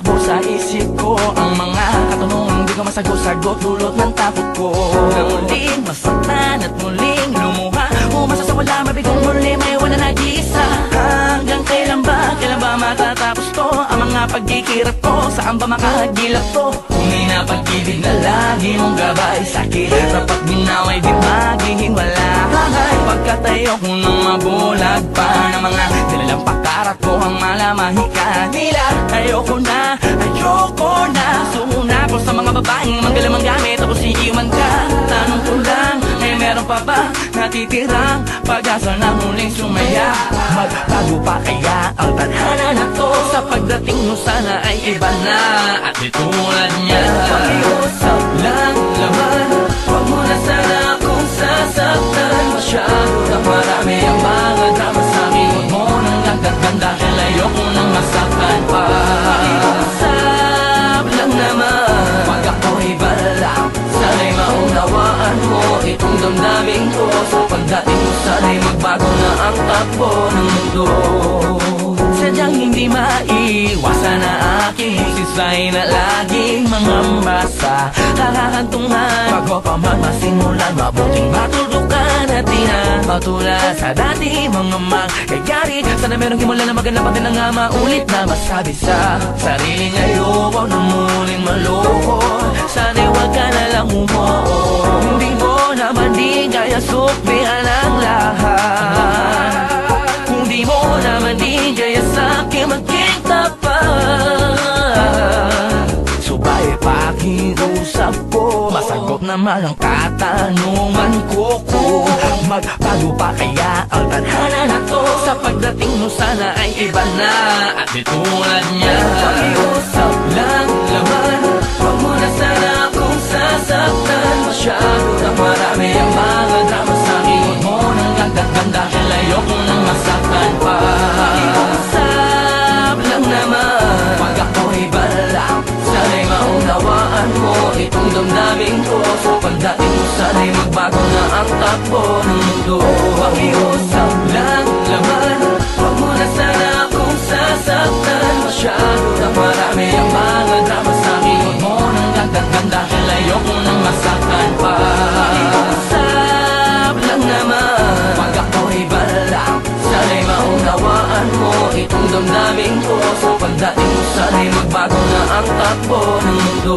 Tumatakbo sa isip ko ang mga katanungan di ko masagot-sagot, dulot ng takot ko na muling masaktan at muling lumuha. Umasa sa wala, mabigong muli, may wala nag-iisa. Hanggang kailan ba matatapos to? Ang mga pagkikirap ko, saan ba makahagilap to? Kung may napag-ibig na lagi mong gabay sa'kin, dapat binaway di maghihiwala. Pagkatayo ko ng mabulag pa ng mga nilalang pakarat ko ang malamahikan nila. Ayoko na suna ko sa mga babaeng magalamang gamit tapos iiwan ka. Tanong ko lang, may meron pa ba natitirang pag-asa na muling sumaya? Magbago pa kaya ang tadhana na to? Sa pagdating mo sana ay iba na at di tulad niya. Pakiusap lang naman, huwag mo na sana akong sasaktan. Masyado na marami ang mga drama sa'kin. Huwag mo nang nagdagdan dahil ayoko nang masaktan pa. Pakiusap lang naman, wag ako'y balak. Sana'y maunawaan mo itong damdamin ko. Sa pagdating mo sana'y magbago na ang takbo ng mundo. Sadyang hindi maiwasan na aking sisay na laging mangamba sa kakakantungan. Bago pa man masimulan, mabuting matulukan at di na matulad sa dati mga mangyayari. Sana merong himula na maganda pa din na nga maulit na masabi sa sarili ngayon. Huwag na muling maloko, sana'y huwag ka na lang umuo. Hindi mo naman di kaya suklihan ang lahat. Kung di mo naman di kaya sa'kin maging tapat. Subay pakiusap ko, masagot naman ang katanungan ko. Kung magbago pa kaya ang tadhana na to? Sa pagdating mo sana ay iba na at di tulad niya. Pakiusap lang naman, huwag mo na sana akong sasaktan. Masyado na marami ang mga drama sa'kin. Huwag mo nang nagdagdan dahil ayoko nang masaktan pa. Pakiusap lang naman, wag ako'y balak. Sana'y maunawaan mo itong damdamin ko. Sa pagdating mo sana'y magbago na ang takbo ng mundo. Pakiusap lang naman, wag mo na sana akong sasaktan. Masyado na marami ang mga drama sa'kin. Huwag mo nang nagdagdan dahil ayoko nang masaktan pa. Pakiusap lang naman, wag ako'y balak. Sana'y maunawaan mo itong damdamin ko. Sa pagdating mo sana'y magbago na ang takbo ng mundo.